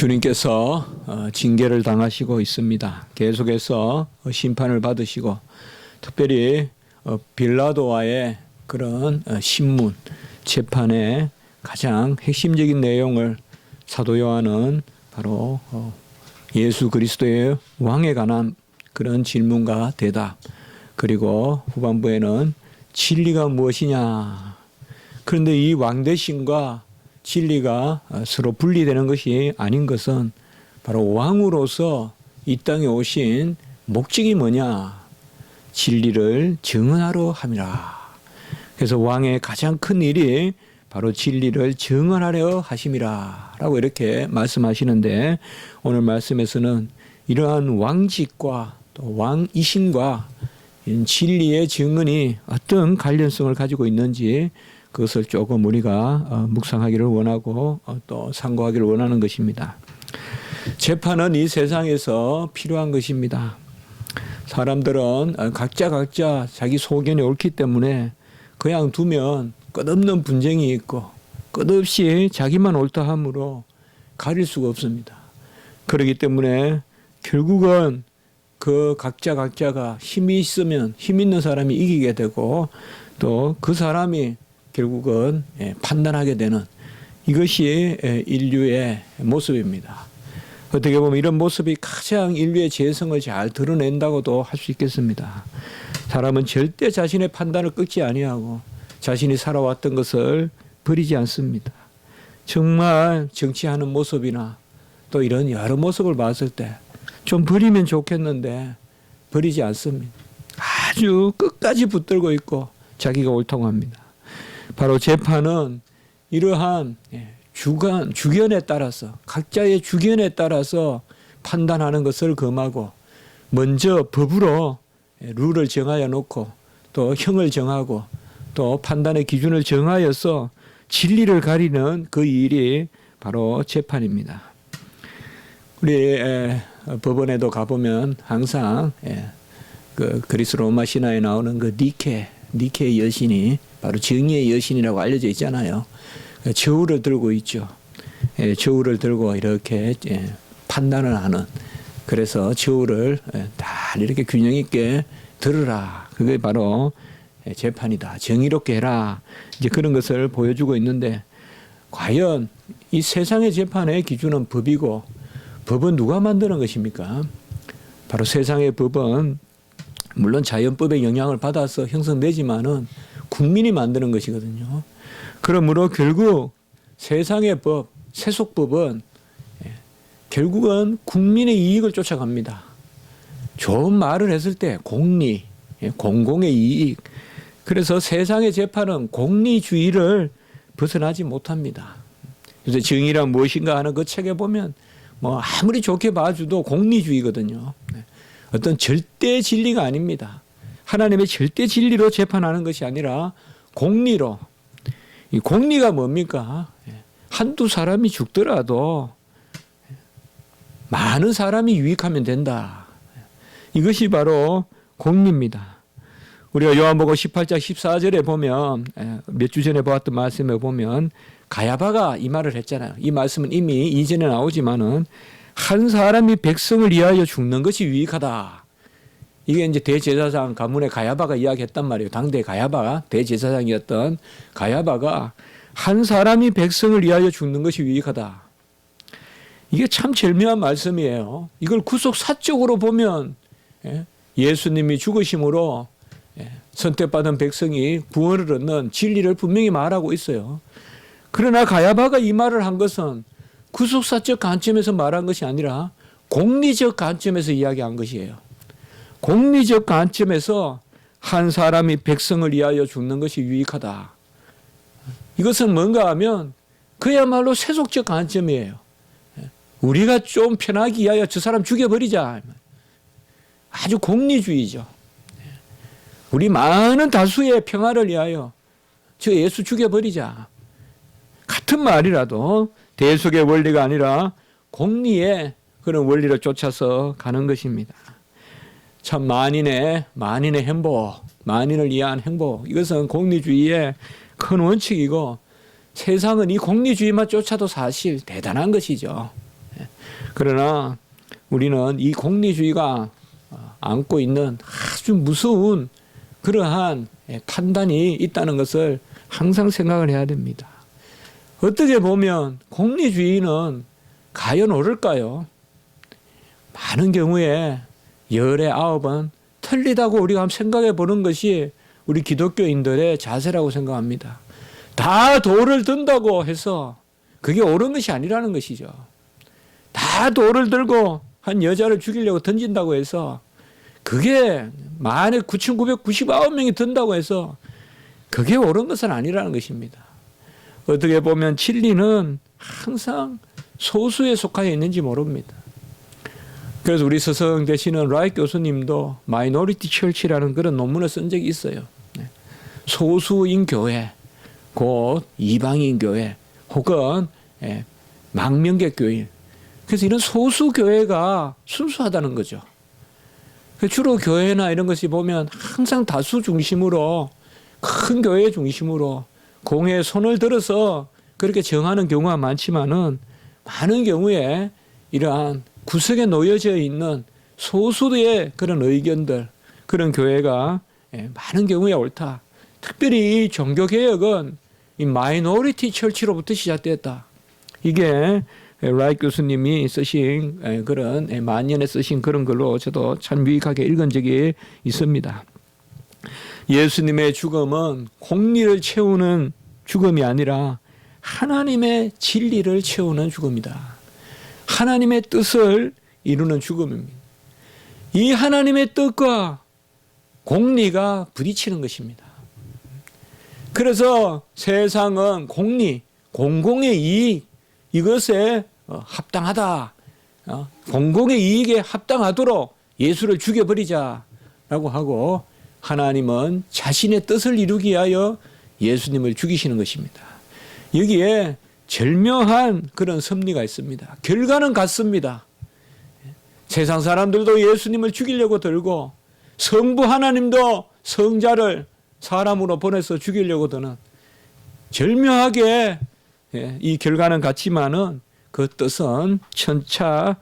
주님께서 징계를 당하시고 있습니다. 계속해서 심판을 받으시고 특별히 빌라도와의 그런 신문, 재판의 가장 핵심적인 내용을 사도 요한은 바로 예수 그리스도의 왕에 관한 그런 질문과 대답, 그리고 후반부에는 진리가 무엇이냐. 그런데 이 왕대심과 진리가 서로 분리되는 것이 아닌 것은 바로 왕으로서 이 땅에 오신 목적이 뭐냐? 진리를 증언하러 함이라. 그래서 왕의 가장 큰 일이 바로 진리를 증언하려 하심이라 라고 이렇게 말씀하시는데, 오늘 말씀에서는 이러한 왕직과 또 왕이신과 진리의 증언이 어떤 관련성을 가지고 있는지 그것을 조금 우리가 묵상하기를 원하고 또 상고하기를 원하는 것입니다. 재판은 이 세상에서 필요한 것입니다. 사람들은 각자 자기 소견이 옳기 때문에 그냥 두면 끝없는 분쟁이 있고 끝없이 자기만 옳다 함으로 가릴 수가 없습니다. 그렇기 때문에 결국은 그 각자가 힘이 있으면 힘 있는 사람이 이기게 되고 또 그 사람이 결국은 판단하게 되는, 이것이 인류의 모습입니다. 어떻게 보면 이런 모습이 가장 인류의 재성을 잘 드러낸다고도 할 수 있겠습니다. 사람은 절대 자신의 판단을 끊지 아니하고 자신이 살아왔던 것을 버리지 않습니다. 정말 정치하는 모습이나 또 이런 여러 모습을 봤을 때 좀 버리면 좋겠는데 버리지 않습니다. 아주 끝까지 붙들고 있고 자기가 옳다고 합니다. 바로 재판은 이러한 주견에 따라서, 각자의 주견에 따라서 판단하는 것을 금하고 먼저 법으로 룰을 정하여 놓고 또 형을 정하고 또 판단의 기준을 정하여서 진리를 가리는 그 일이 바로 재판입니다. 우리 법원에도 가보면 항상 그 그리스 로마 신화에 나오는 그 니케의 여신이 바로 정의의 여신이라고 알려져 있잖아요. 저울을 들고 있죠. 저울을 들고 이렇게 판단을 하는, 그래서 저울을 다 이렇게 균형 있게 들으라. 그게 바로 재판이다. 정의롭게 해라. 이제 그런 것을 보여주고 있는데, 과연 이 세상의 재판의 기준은 법이고, 법은 누가 만드는 것입니까? 바로 세상의 법은 물론 자연법의 영향을 받아서 형성되지만은 국민이 만드는 것이거든요. 그러므로 결국 세상의 법, 세속법은 결국은 국민의 이익을 쫓아갑니다. 좋은 말을 했을 때 공리, 공공의 이익. 그래서 세상의 재판은 공리주의를 벗어나지 못합니다. 그래서 정의란 무엇인가 하는 그 책에 보면 뭐 아무리 좋게 봐줘도 공리주의거든요. 어떤 절대 진리가 아닙니다. 하나님의 절대 진리로 재판하는 것이 아니라 공리로. 이 공리가 뭡니까? 한두 사람이 죽더라도 많은 사람이 유익하면 된다. 이것이 바로 공리입니다. 우리가 요한복음 18장 14절에 보면, 몇 주 전에 보았던 말씀에 보면 가야바가 이 말을 했잖아요. 이 말씀은 이미 이전에 나오지만은 한 사람이 백성을 위하여 죽는 것이 유익하다. 이게 이제 대제사장 가문의 가야바가 이야기했단 말이에요. 당대 가야바가 대제사장이었던 가야바가 한 사람이 백성을 위하여 죽는 것이 유익하다. 이게 참 절묘한 말씀이에요. 이걸 구속사적으로 보면 예수님이 죽으심으로 선택받은 백성이 구원을 얻는 진리를 분명히 말하고 있어요. 그러나 가야바가 이 말을 한 것은 구속사적 관점에서 말한 것이 아니라 공리적 관점에서 이야기한 것이에요. 공리적 관점에서 한 사람이 백성을 위하여 죽는 것이 유익하다. 이것은 뭔가 하면 그야말로 세속적 관점이에요. 우리가 좀 편하기 위하여 저 사람 죽여버리자. 아주 공리주의죠. 우리 많은 다수의 평화를 위하여 저 예수 죽여버리자. 같은 말이라도 대속의 원리가 아니라 공리의 그런 원리를 쫓아서 가는 것입니다. 참 만인의 행복, 만인을 위한 행복, 이것은 공리주의의 큰 원칙이고 세상은 이 공리주의만 쫓아도 사실 대단한 것이죠. 그러나 우리는 이 공리주의가 안고 있는 아주 무서운 그러한 판단이 있다는 것을 항상 생각을 해야 됩니다. 어떻게 보면 공리주의는 과연 옳을까요? 많은 경우에 열의 9은 틀리다고 우리가 한번 생각해 보는 것이 우리 기독교인들의 자세라고 생각합니다. 다 돌을 든다고 해서 그게 옳은 것이 아니라는 것이죠. 다 돌을 들고 한 여자를 죽이려고 던진다고 해서 그게 만에 9,999명이 든다고 해서 그게 옳은 것은 아니라는 것입니다. 어떻게 보면 진리는 항상 소수에 속하여 있는지 모릅니다. 그래서 우리 서성 되시는 라이트 교수님도 마이너리티 철치라는 그런 논문을 쓴 적이 있어요. 소수인 교회, 곧 이방인 교회, 혹은 망명계 교인. 그래서 이런 소수 교회가 순수하다는 거죠. 주로 교회나 이런 것이 보면 항상 다수 중심으로, 큰 교회 중심으로 공에 손을 들어서 그렇게 정하는 경우가 많지만은 많은 경우에 이러한 구석에 놓여져 있는 소수의 그런 의견들, 그런 교회가 많은 경우에 옳다. 특별히 이 종교개혁은 이 마이너리티 철치로부터 시작됐다. 이게 라이트 교수님이 쓰신 그런 만년에 쓰신 그런 걸로 저도 참 유익하게 읽은 적이 있습니다. 예수님의 죽음은 공리를 채우는 죽음이 아니라 하나님의 진리를 채우는 죽음이다. 하나님의 뜻을 이루는 죽음입니다. 이 하나님의 뜻과 공리가 부딪히는 것입니다. 그래서 세상은 공리, 공공의 이익, 이것에 합당하다. 공공의 이익에 합당하도록 예수를 죽여버리자라고 하고, 하나님은 자신의 뜻을 이루기 위하여 예수님을 죽이시는 것입니다. 여기에 절묘한 그런 섭리가 있습니다. 결과는 같습니다. 세상 사람들도 예수님을 죽이려고 들고, 성부 하나님도 성자를 사람으로 보내서 죽이려고 드는, 절묘하게 이 결과는 같지만은 그 뜻은 천차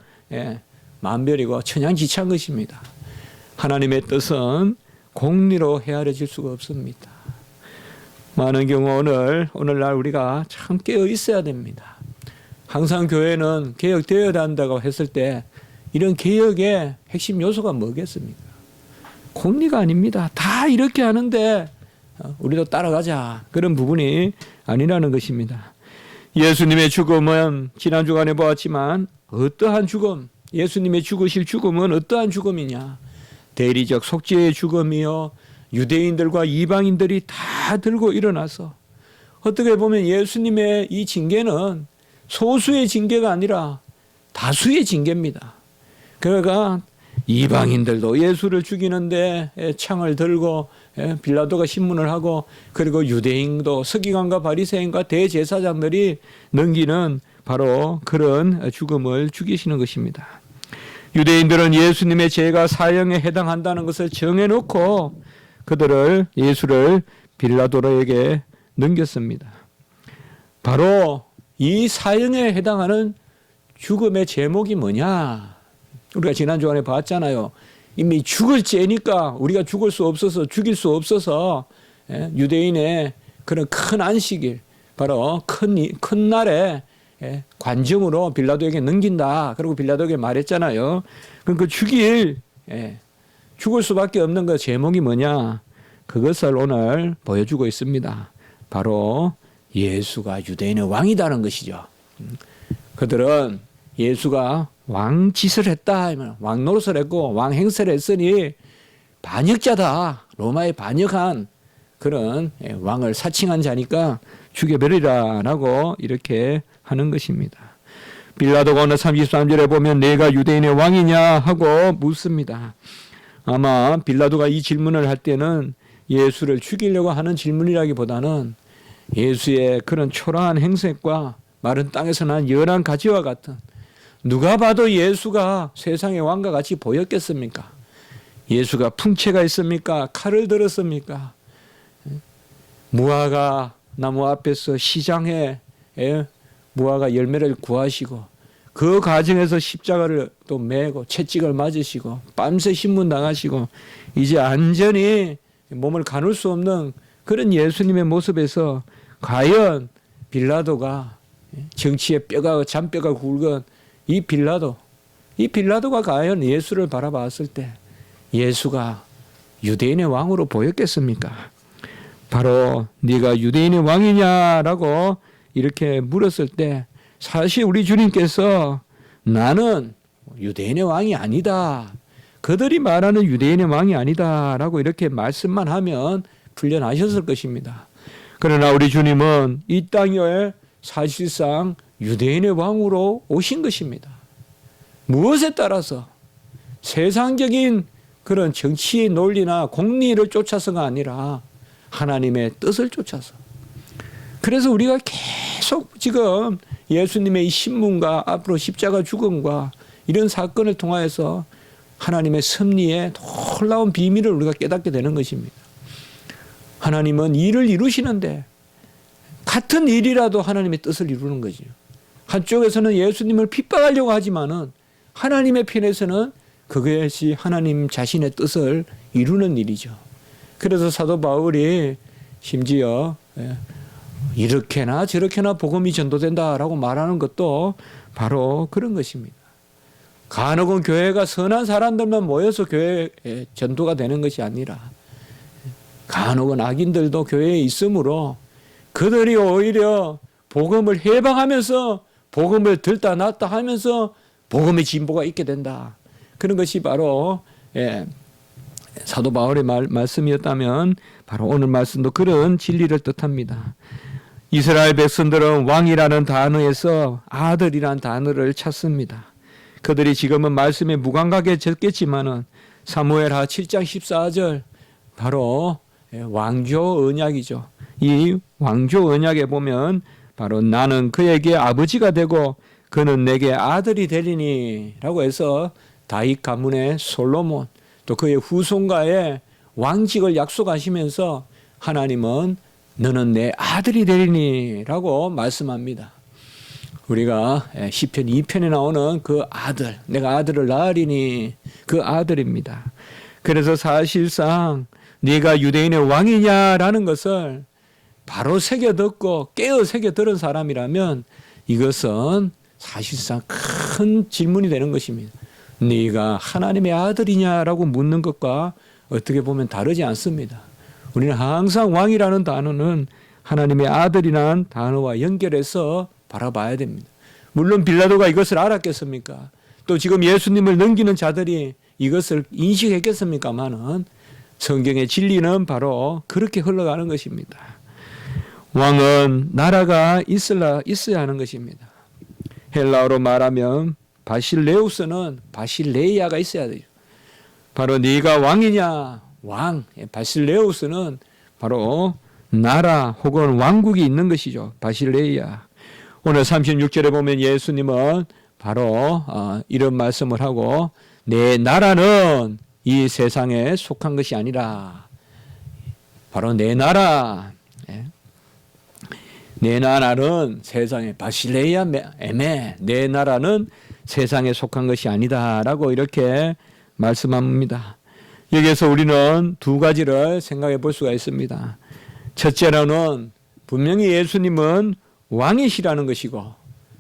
만별이고 천양지차한 것입니다. 하나님의 뜻은 공리로 헤아려질 수가 없습니다. 많은 경우 오늘날 우리가 참 깨어 있어야 됩니다. 항상 교회는 개혁되어야 한다고 했을 때 이런 개혁의 핵심 요소가 뭐겠습니까? 공리가 아닙니다. 다 이렇게 하는데 우리도 따라가자, 그런 부분이 아니라는 것입니다. 예수님의 죽음은 지난 주간에 보았지만 어떠한 죽음, 예수님의 죽으실 죽음은 어떠한 죽음이냐? 대리적 속죄의 죽음이요, 유대인들과 이방인들이 다 들고 일어나서, 어떻게 보면 예수님의 이 징계는 소수의 징계가 아니라 다수의 징계입니다. 그러니까 이방인들도 예수를 죽이는데 창을 들고 빌라도가 신문을 하고, 그리고 유대인도 서기관과 바리새인과 대제사장들이 넘기는 바로 그런 죽음을 죽이시는 것입니다. 유대인들은 예수님의 죄가 사형에 해당한다는 것을 정해놓고 그들을, 예수를 빌라도에게 넘겼습니다. 바로 이 사형에 해당하는 죽음의 제목이 뭐냐? 우리가 지난 주간에 봤잖아요. 이미 죽을 죄니까 우리가 죽을 수 없어서, 죽일 수 없어서 유대인의 그런 큰 안식일, 바로 큰 날에 관정으로 빌라도에게 넘긴다. 그리고 빌라도에게 말했잖아요. 그럼 그 죽을 수밖에 없는 그 제목이 뭐냐? 그것을 오늘 보여주고 있습니다. 바로 예수가 유대인의 왕이다는 것이죠. 그들은 예수가 왕짓을 했다, 왕 노릇을 했고 왕 행세를 했으니 반역자다, 로마에 반역한 그런 왕을 사칭한 자니까 죽여버리라라고 이렇게 하는 것입니다. 빌라도가 오늘 33절에 보면 내가 유대인의 왕이냐 하고 묻습니다. 아마 빌라도가 이 질문을 할 때는 예수를 죽이려고 하는 질문이라기보다는 예수의 그런 초라한 행색과 마른 땅에서 난 연한 가지와 같은, 누가 봐도 예수가 세상의 왕과 같이 보였겠습니까? 예수가 풍채가 있습니까? 칼을 들었습니까? 무화과 나무 앞에서 시장에 무화과 열매를 구하시고, 그 그 과정에서 십자가를 또 메고 채찍을 맞으시고 밤새 신문 당하시고 이제 완전히 몸을 가눌 수 없는 그런 예수님의 모습에서 과연 빌라도가 정치의 뼈가 잔뼈가 굵은 이 빌라도가 과연 예수를 바라봤을 때 예수가 유대인의 왕으로 보였겠습니까? 바로 네가 유대인의 왕이냐라고 이렇게 물었을 때 사실 우리 주님께서 나는 유대인의 왕이 아니다. 그들이 말하는 유대인의 왕이 아니다라고 이렇게 말씀만 하면 풀려나셨을 것입니다. 그러나 우리 주님은 이 땅에 사실상 유대인의 왕으로 오신 것입니다. 무엇에 따라서? 세상적인 그런 정치의 논리나 공리를 쫓아서가 아니라 하나님의 뜻을 쫓아서. 그래서 우리가 계속 지금 예수님의 이 신문과 앞으로 십자가 죽음과 이런 사건을 통하여서 하나님의 섭리의 놀라운 비밀을 우리가 깨닫게 되는 것입니다. 하나님은 일을 이루시는데 같은 일이라도 하나님의 뜻을 이루는 거죠. 한쪽에서는 예수님을 핍박하려고 하지만은 하나님의 편에서는 그것이 하나님 자신의 뜻을 이루는 일이죠. 그래서 사도 바울이 심지어 이렇게나 저렇게나 복음이 전도된다라고 말하는 것도 바로 그런 것입니다. 간혹은 교회가 선한 사람들만 모여서 교회에 전도가 되는 것이 아니라 간혹은 악인들도 교회에 있으므로 그들이 오히려 복음을 해방하면서 복음을 들다 놨다 하면서 복음의 진보가 있게 된다. 그런 것이 바로 사도 바울의 말씀이었다면 바로 오늘 말씀도 그런 진리를 뜻합니다. 이스라엘 백성들은 왕이라는 단어에서 아들이라는 단어를 찾습니다. 그들이 지금은 말씀에 무감각에 적겠지만은 사무엘하 7장 14절 바로 왕조 언약이죠. 이 왕조 언약에 보면 바로 나는 그에게 아버지가 되고 그는 내게 아들이 되리니 라고 해서 다윗 가문의 솔로몬 또 그의 후손과의 왕직을 약속하시면서 하나님은 너는 내 아들이 되리니 라고 말씀합니다. 우리가 시편 2편에 나오는 그 아들, 내가 아들을 낳으리니 그 아들입니다. 그래서 사실상 네가 유대인의 왕이냐라는 것을 바로 새겨듣고 깨어 새겨들은 사람이라면 이것은 사실상 큰 질문이 되는 것입니다. 네가 하나님의 아들이냐라고 묻는 것과 어떻게 보면 다르지 않습니다. 우리는 항상 왕이라는 단어는 하나님의 아들이라는 단어와 연결해서 바라봐야 됩니다. 물론 빌라도가 이것을 알았겠습니까? 또 지금 예수님을 넘기는 자들이 이것을 인식했겠습니까마는 성경의 진리는 바로 그렇게 흘러가는 것입니다. 왕은 나라가 있어야 하는 것입니다. 헬라어로 말하면 바실레우스는 바실레이아가 있어야 돼요. 바로 네가 왕이냐? 왕. 바실레우스는 바로 나라 혹은 왕국이 있는 것이죠. 바실레이아. 오늘 36절에 보면 예수님은 바로 이런 말씀을 하고 내 나라는 이 세상에 속한 것이 아니라 바로 내 나라. 내 나라는 세상에 바실레이아 에메 내 나라는 세상에 속한 것이 아니다라고 이렇게 말씀합니다. 여기에서 우리는 두 가지를 생각해 볼 수가 있습니다. 첫째로는 분명히 예수님은 왕이시라는 것이고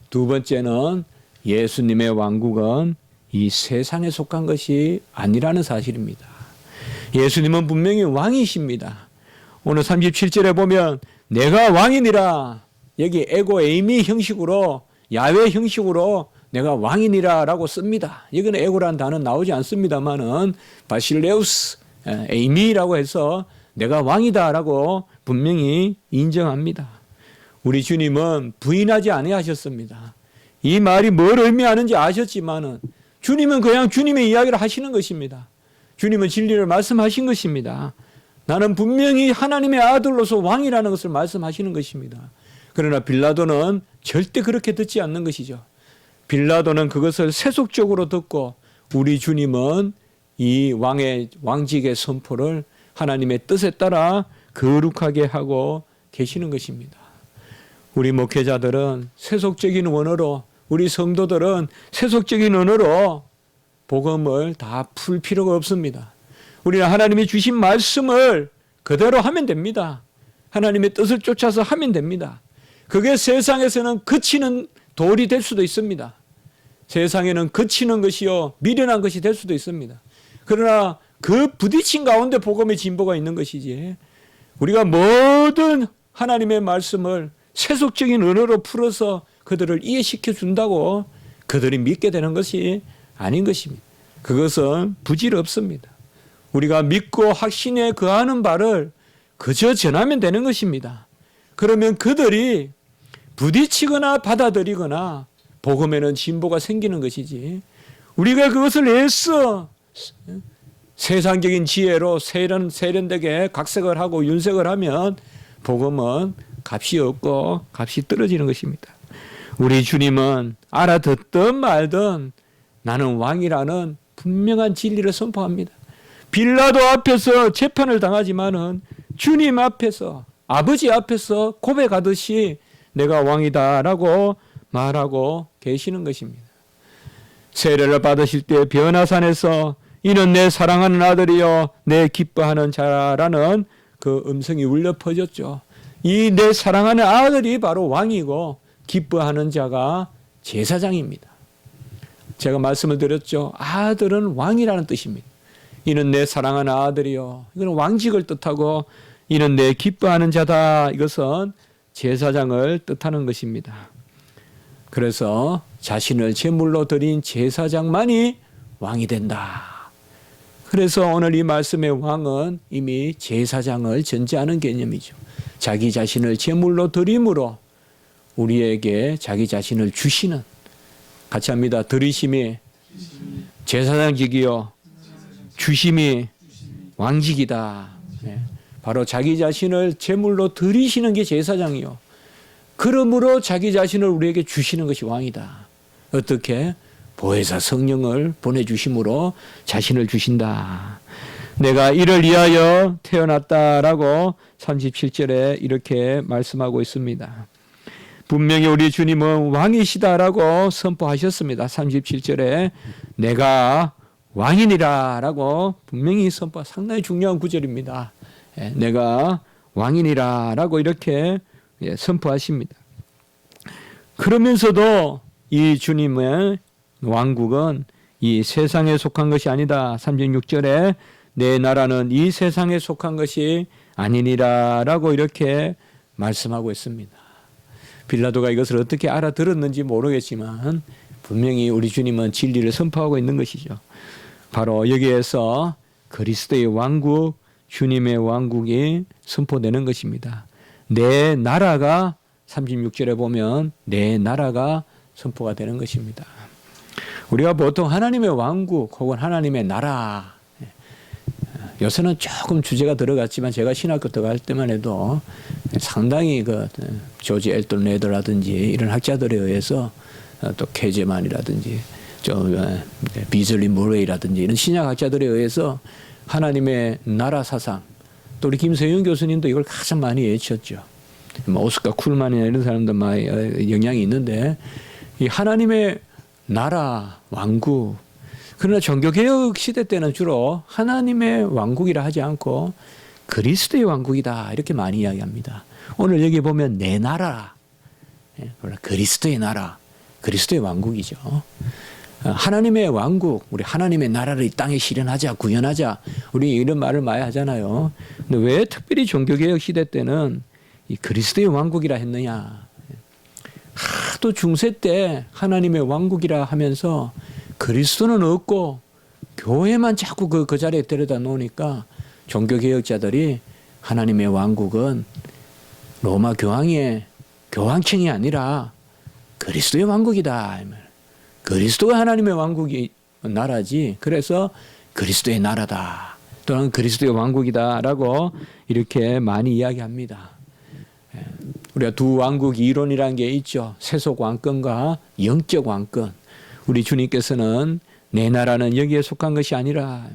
두 번째는 예수님의 왕국은 이 세상에 속한 것이 아니라는 사실입니다. 예수님은 분명히 왕이십니다. 오늘 37절에 보면 내가 왕이니라 여기 에고 에이미 형식으로 야훼 형식으로 내가 왕이니라 라고 씁니다. 여기는 에고라는 단어는 나오지 않습니다만은 바실레우스 에이미라고 해서 내가 왕이다 라고 분명히 인정합니다. 우리 주님은 부인하지 아니하셨습니다. 이 말이 뭘 의미하는지 아셨지만은 주님은 그냥 주님의 이야기를 하시는 것입니다. 주님은 진리를 말씀하신 것입니다. 나는 분명히 하나님의 아들로서 왕이라는 것을 말씀하시는 것입니다. 그러나 빌라도는 절대 그렇게 듣지 않는 것이죠. 빌라도는 그것을 세속적으로 듣고 우리 주님은 이 왕직의 선포를 하나님의 뜻에 따라 거룩하게 하고 계시는 것입니다. 우리 목회자들은 세속적인 원어로 우리 성도들은 세속적인 언어로 복음을 다 풀 필요가 없습니다. 우리는 하나님이 주신 말씀을 그대로 하면 됩니다. 하나님의 뜻을 쫓아서 하면 됩니다. 그게 세상에서는 그치는 돌이 될 수도 있습니다. 세상에는 그치는 것이요 미련한 것이 될 수도 있습니다. 그러나 그 부딪힌 가운데 복음의 진보가 있는 것이지, 우리가 모든 하나님의 말씀을 세속적인 언어로 풀어서 그들을 이해시켜 준다고 그들이 믿게 되는 것이 아닌 것입니다. 그것은 부질없습니다. 우리가 믿고 확신에 거하는 바를 그저 전하면 되는 것입니다. 그러면 그들이 부딪히거나 받아들이거나 복음에는 진보가 생기는 것이지, 우리가 그것을 애써 세상적인 지혜로 세련되게 각색을 하고 윤색을 하면 복음은 값이 없고 값이 떨어지는 것입니다. 우리 주님은 알아듣든 말든 나는 왕이라는 분명한 진리를 선포합니다. 빌라도 앞에서 재판을 당하지만은 주님 앞에서, 아버지 앞에서 고백하듯이 내가 왕이다라고 말하고 계시는 것입니다. 세례를 받으실 때 변화산에서 이는 내 사랑하는 아들이요 내 기뻐하는 자라는 그 음성이 울려 퍼졌죠. 이 내 사랑하는 아들이 바로 왕이고 기뻐하는 자가 제사장입니다. 제가 말씀을 드렸죠. 아들은 왕이라는 뜻입니다. 이는 내 사랑하는 아들이요. 이건 왕직을 뜻하고, 이는 내 기뻐하는 자다. 이것은 제사장을 뜻하는 것입니다. 그래서 자신을 제물로 드린 제사장만이 왕이 된다. 그래서 오늘 이 말씀의 왕은 이미 제사장을 전제하는 개념이죠. 자기 자신을 제물로 드림으로 우리에게 자기 자신을 주시는, 같이 합니다. 드리심이 제사장직이요 주심이 왕직이다. 네. 바로 자기 자신을 제물로 드리시는 게 제사장이요, 그러므로 자기 자신을 우리에게 주시는 것이 왕이다. 어떻게? 보혜사 성령을 보내주심으로 자신을 주신다. 내가 이를 위하여 태어났다라고 37절에 이렇게 말씀하고 있습니다. 분명히 우리 주님은 왕이시다라고 선포하셨습니다. 37절에 내가 왕이니라 라고 분명히 선포, 상당히 중요한 구절입니다. 내가 왕이니라 라고 이렇게 선포하십니다. 그러면서도 이 주님의 왕국은 이 세상에 속한 것이 아니다. 36절에 내 나라는 이 세상에 속한 것이 아니니라 라고 이렇게 말씀하고 있습니다. 빌라도가 이것을 어떻게 알아들었는지 모르겠지만 분명히 우리 주님은 진리를 선포하고 있는 것이죠. 바로 여기에서 그리스도의 왕국, 주님의 왕국이 선포되는 것입니다. 내 나라가 36절에 보면 내 나라가 선포가 되는 것입니다. 우리가 보통 하나님의 왕국 혹은 하나님의 나라, 요새는 조금 주제가 들어갔지만 제가 신학교 들어갈 때만 해도 상당히 그 조지 엘ton 레더라든지 이런 학자들에 의해서, 또 케제만이라든지 비즐리 모레이라든지 이런 신약학자들에 의해서 하나님의 나라 사상, 또 우리 김세윤 교수님도 이걸 가장 많이 외쳤죠. 오스카 쿨만이나 이런 사람들 많이 영향이 있는데, 이 하나님의 나라, 왕국. 그러나 종교개혁 시대 때는 주로 하나님의 왕국이라 하지 않고 그리스도의 왕국이다 이렇게 많이 이야기합니다. 오늘 여기 보면 내 나라, 그리스도의 나라, 그리스도의 왕국이죠. 하나님의 왕국, 우리 하나님의 나라를 이 땅에 실현하자, 구현하자, 우리 이런 말을 많이 하잖아요. 근데 왜 특별히 종교개혁 시대 때는 이 그리스도의 왕국이라 했느냐? 하도 중세 때 하나님의 왕국이라 하면서 그리스도는 없고 교회만 자꾸 그 자리에 데려다 놓으니까 종교개혁자들이 하나님의 왕국은 로마 교황의 교황청이 아니라 그리스도의 왕국이다. 그리스도가 하나님의 왕국이 나라지. 그래서 그리스도의 나라다, 또는 그리스도의 왕국이다라고 이렇게 많이 이야기합니다. 우리가 두 왕국 이론이라는 게 있죠. 세속 왕권과 영적 왕권. 우리 주님께서는 내 나라는 여기에 속한 것이 아니라,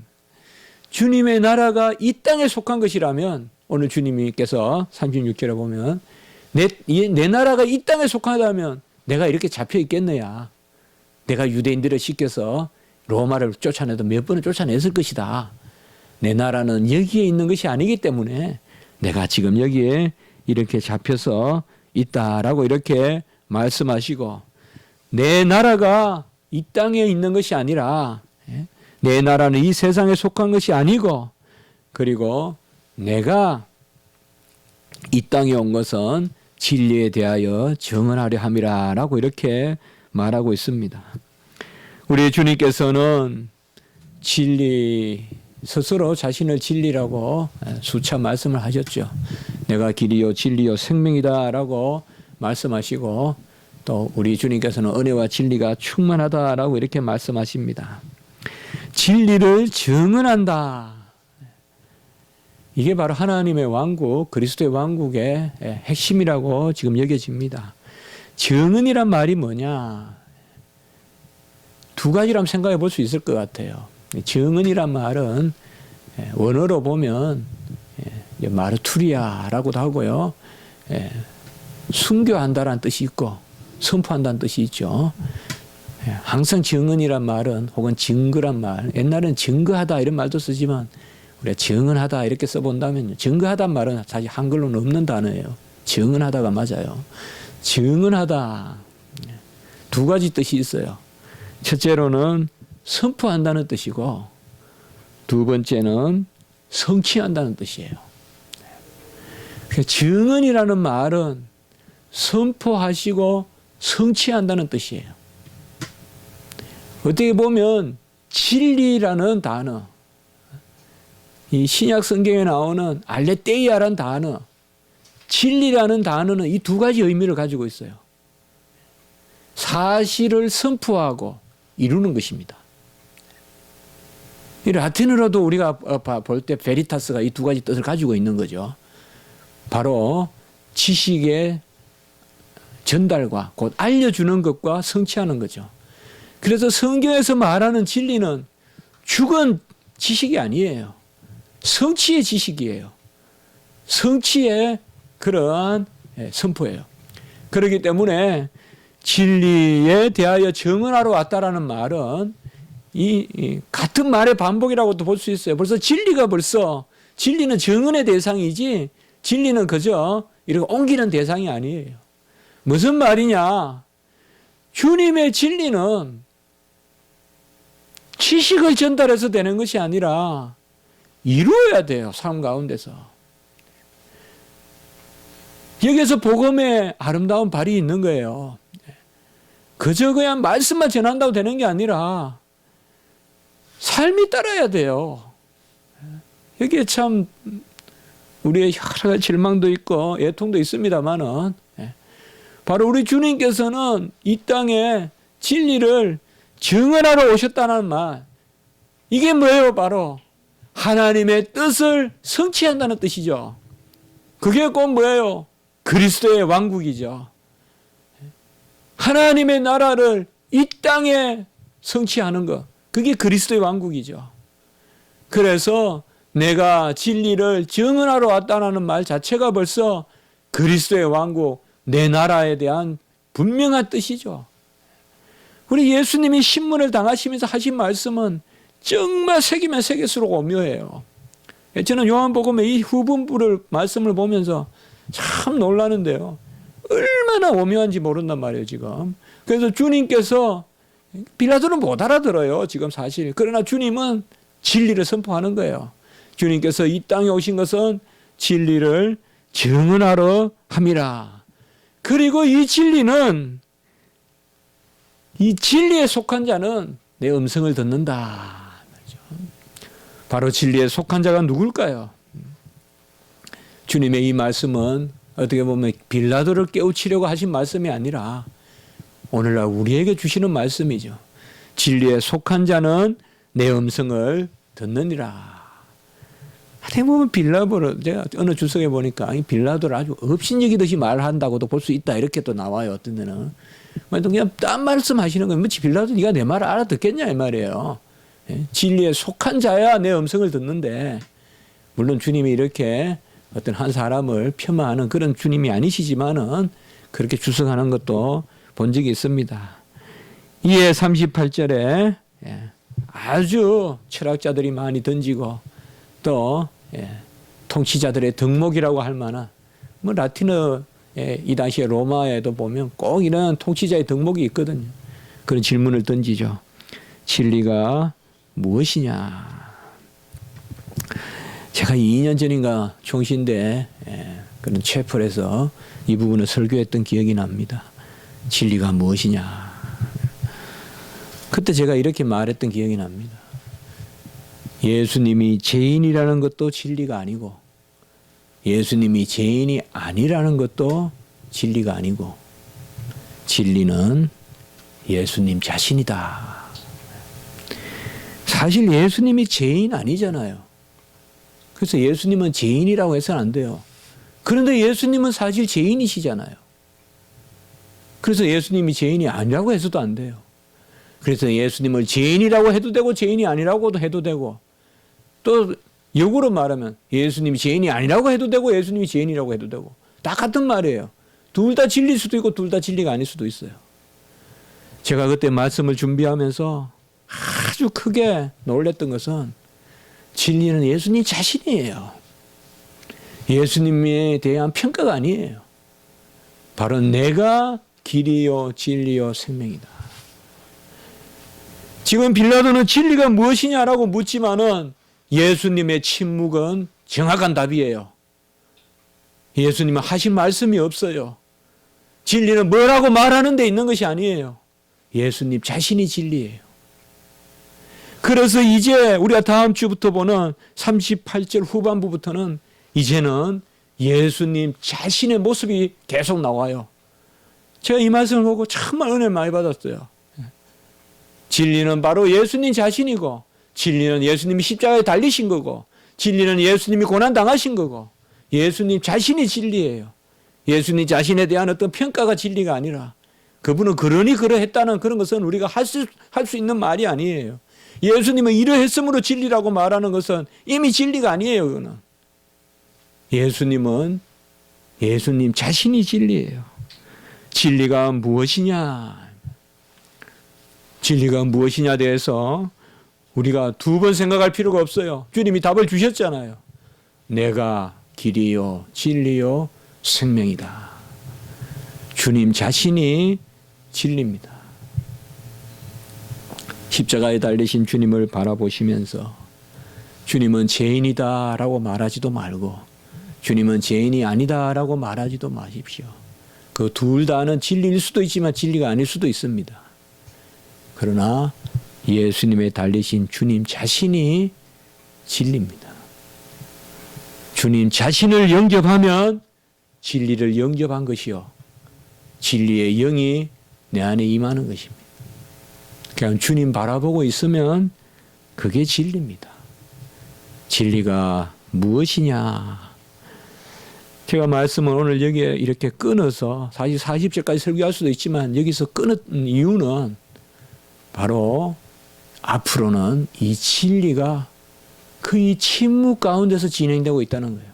주님의 나라가 이 땅에 속한 것이라면, 오늘 주님께서 36절에 보면 내 나라가 이 땅에 속하다면 내가 이렇게 잡혀 있겠느냐. 내가 유대인들을 시켜서 로마를 쫓아내도 몇 번을 쫓아냈을 것이다. 내 나라는 여기에 있는 것이 아니기 때문에 내가 지금 여기에 이렇게 잡혀서 있다라고 이렇게 말씀하시고, 내 나라가 이 땅에 있는 것이 아니라 내 나라는 이 세상에 속한 것이 아니고, 그리고 내가 이 땅에 온 것은 진리에 대하여 증언하려 함이라라고 이렇게 말하고 있습니다. 우리 주님께서는 진리, 스스로 자신을 진리라고 수차 말씀을 하셨죠. 내가 길이요 진리요 생명이다라고 말씀하시고, 또 우리 주님께서는 은혜와 진리가 충만하다라고 이렇게 말씀하십니다. 진리를 증언한다. 이게 바로 하나님의 왕국, 그리스도의 왕국의 핵심이라고 지금 여겨집니다. 증언이란 말이 뭐냐? 두 가지로 한번 생각해 볼 수 있을 것 같아요. 증언이란 말은 원어로 보면 마르투리아라고도 하고요. 순교한다라는 뜻이 있고 선포한다는 뜻이 있죠. 항상 증언이란 말은, 혹은 증거란 말, 옛날에는 증거하다 이런 말도 쓰지만 우리가 증언하다 이렇게 써본다면, 증거하다는 말은 사실 한글로는 없는 단어예요. 증언하다가 맞아요. 증언하다, 두 가지 뜻이 있어요. 첫째로는 선포한다는 뜻이고, 두 번째는 성취한다는 뜻이에요. 증언이라는 말은 선포하시고 성취한다는 뜻이에요. 어떻게 보면 진리라는 단어, 이 신약 성경에 나오는 알레테이아라는 단어, 진리라는 단어는 이 두 가지 의미를 가지고 있어요. 사실을 선포하고 이루는 것입니다. 이 라틴어로도 우리가 볼 때 베리타스가 이 두 가지 뜻을 가지고 있는 거죠. 바로 지식의 전달과 곧 알려주는 것과 성취하는 거죠. 그래서 성경에서 말하는 진리는 죽은 지식이 아니에요. 성취의 지식이에요. 성취의 그러한 선포예요. 그렇기 때문에 진리에 대하여 증언하러 왔다라는 말은 이 같은 말의 반복이라고도 볼 수 있어요. 벌써 진리는 증언의 대상이지, 진리는 그저 이렇게 옮기는 대상이 아니에요. 무슨 말이냐? 주님의 진리는 지식을 전달해서 되는 것이 아니라 이루어야 돼요. 삶 가운데서. 여기에서 복음의 아름다운 발이 있는 거예요. 그저 그냥 말씀만 전한다고 되는 게 아니라 삶이 따라야 돼요. 여기에 참 우리의 여러 가지 질망도 있고 애통도 있습니다만은, 바로 우리 주님께서는 이 땅에 진리를 증언하러 오셨다는 말, 이게 뭐예요? 바로 하나님의 뜻을 성취한다는 뜻이죠. 그게 곧 뭐예요? 그리스도의 왕국이죠. 하나님의 나라를 이 땅에 성취하는 것, 그게 그리스도의 왕국이죠. 그래서 내가 진리를 증언하러 왔다는 말 자체가 벌써 그리스도의 왕국, 내 나라에 대한 분명한 뜻이죠. 우리 예수님이 신문을 당하시면서 하신 말씀은 정말 새기면 새길수록 오묘해요. 저는 요한복음의 이 후반부를 말씀을 보면서 참 놀라는데요. 얼마나 오묘한지 모른단 말이에요, 지금. 그래서 주님께서, 빌라도는 못 알아들어요, 지금 사실. 그러나 주님은 진리를 선포하는 거예요. 주님께서 이 땅에 오신 것은 진리를 증언하러 함이라. 그리고 이 진리는, 이 진리에 속한 자는 내 음성을 듣는다. 바로 진리에 속한 자가 누굴까요? 주님의 이 말씀은 어떻게 보면 빌라도를 깨우치려고 하신 말씀이 아니라 오늘날 우리에게 주시는 말씀이죠. 진리에 속한 자는 내 음성을 듣느니라. 어떻게 보면 빌라도를, 제가 어느 주석에 보니까 빌라도를 아주 업신여기듯이 말한다고도 볼 수 있다, 이렇게 또 나와요. 어떤 데는 그냥 딴 말씀 하시는 거예요. 빌라도 네가 내 말을 알아듣겠냐 이 말이에요. 진리에 속한 자야 내 음성을 듣는데, 물론 주님이 이렇게 어떤 한 사람을 폄하하는 그런 주님이 아니시지만은 그렇게 주석하는 것도 본 적이 있습니다. 이에 38절에 아주 철학자들이 많이 던지고 또 통치자들의 덕목이라고 할 만한 뭐 라틴어 이 당시에 로마에도 보면 꼭 이런 통치자의 덕목이 있거든요. 그런 질문을 던지죠. 진리가 무엇이냐? 제가 2년 전인가 총신대 그런 채플에서 이 부분을 설교했던 기억이 납니다. 진리가 무엇이냐? 그때 제가 이렇게 말했던 기억이 납니다. 예수님이 죄인이라는 것도 진리가 아니고 예수님이 죄인이 아니라는 것도 진리가 아니고 진리는 예수님 자신이다. 사실 예수님이 죄인 아니잖아요. 그래서 예수님은 죄인이라고 해서는 안 돼요. 그런데 예수님은 사실 죄인이시잖아요. 그래서 예수님이 죄인이 아니라고 해서도 안 돼요. 그래서 예수님을 죄인이라고 해도 되고 죄인이 아니라고도 해도 되고 또 역으로 말하면 예수님이 죄인이 아니라고 해도 되고 예수님이 죄인이라고 해도 되고 다 같은 말이에요. 둘 다 진리일 수도 있고 둘 다 진리가 아닐 수도 있어요. 제가 그때 말씀을 준비하면서 아주 크게 놀랐던 것은 진리는 예수님 자신이에요. 예수님에 대한 평가가 아니에요. 바로 내가 길이요 진리요 생명이다. 지금 빌라도는 진리가 무엇이냐라고 묻지만은 예수님의 침묵은 정확한 답이에요. 예수님은 하신 말씀이 없어요. 진리는 뭐라고 말하는 데 있는 것이 아니에요. 예수님 자신이 진리예요. 그래서 이제 우리가 다음 주부터 보는 38절 후반부부터는 이제는 예수님 자신의 모습이 계속 나와요. 제가 이 말씀을 보고 정말 은혜를 많이 받았어요. 진리는 바로 예수님 자신이고 진리는 예수님이 십자가에 달리신 거고 진리는 예수님이 고난당하신 거고 예수님 자신이 진리예요. 예수님 자신에 대한 어떤 평가가 진리가 아니라 그분은 그러니 그러했다는 그런 것은 우리가 할 수 있는 말이 아니에요. 예수님은 이러했으므로 진리라고 말하는 것은 이미 진리가 아니에요. 그거는. 예수님은 예수님 자신이 진리예요. 진리가 무엇이냐? 진리가 무엇이냐 대해서 우리가 두 번 생각할 필요가 없어요. 주님이 답을 주셨잖아요. 내가 길이요 진리요 생명이다. 주님 자신이 진리입니다. 십자가에 달리신 주님을 바라보시면서 주님은 죄인이다라고 말하지도 말고 주님은 죄인이 아니다라고 말하지도 마십시오. 그 둘 다는 진리일 수도 있지만 진리가 아닐 수도 있습니다. 그러나 예수님에 달리신 주님 자신이 진리입니다. 주님 자신을 영접하면 진리를 영접한 것이요. 진리의 영이 내 안에 임하는 것입니다. 그냥 주님 바라보고 있으면 그게 진리입니다. 진리가 무엇이냐? 제가 말씀을 오늘 여기에 이렇게 끊어서 사실 40절까지 설교할 수도 있지만 여기서 끊은 이유는 바로 앞으로는 이 진리가 그 이 침묵 가운데서 진행되고 있다는 거예요.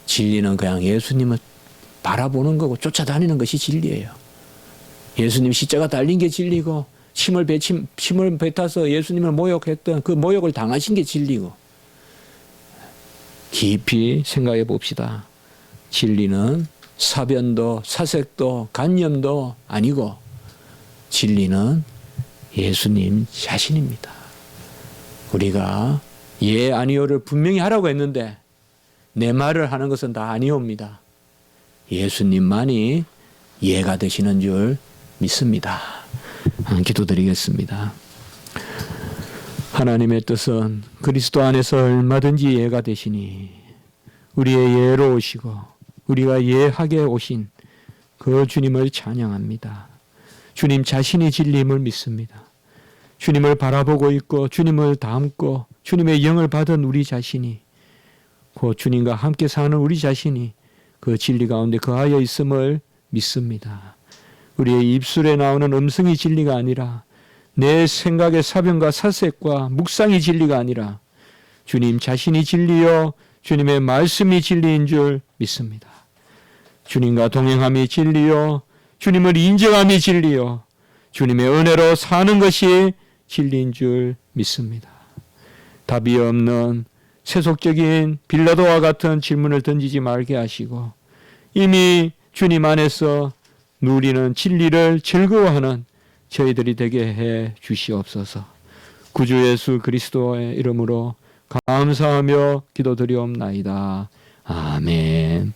진리는 그냥 예수님을 바라보는 거고 쫓아다니는 것이 진리예요. 예수님 십자가 달린 게 진리고 침을 뱉어서 예수님을 모욕했던 그 모욕을 당하신 게 진리고 깊이 생각해 봅시다. 진리는 사변도 사색도 간염도 아니고 진리는 예수님 자신입니다. 우리가 예 아니오를 분명히 하라고 했는데 내 말을 하는 것은 다 아니옵니다. 예수님만이 예가 되시는 줄 믿습니다. 기도드리겠습니다. 하나님의 뜻은 그리스도 안에서 얼마든지 예가 되시니 우리의 예로 오시고 우리가 예하게 오신 그 주님을 찬양합니다. 주님 자신이 진리임을 믿습니다. 주님을 바라보고 있고 주님을 닮고 주님의 영을 받은 우리 자신이 그 주님과 함께 사는 우리 자신이 그 진리 가운데 거하여 있음을 믿습니다. 우리의 입술에 나오는 음성이 진리가 아니라 내 생각의 사변과 사색과 묵상이 진리가 아니라 주님 자신이 진리요 주님의 말씀이 진리인 줄 믿습니다. 주님과 동행함이 진리요 주님을 인정함이 진리요 주님의 은혜로 사는 것이 진리인 줄 믿습니다. 답이 없는 세속적인 빌라도와 같은 질문을 던지지 말게 하시고 이미 주님 안에서 누리는 진리를 즐거워하는 저희들이 되게 해 주시옵소서. 구주 예수 그리스도의 이름으로 감사하며 기도드리옵나이다. 아멘.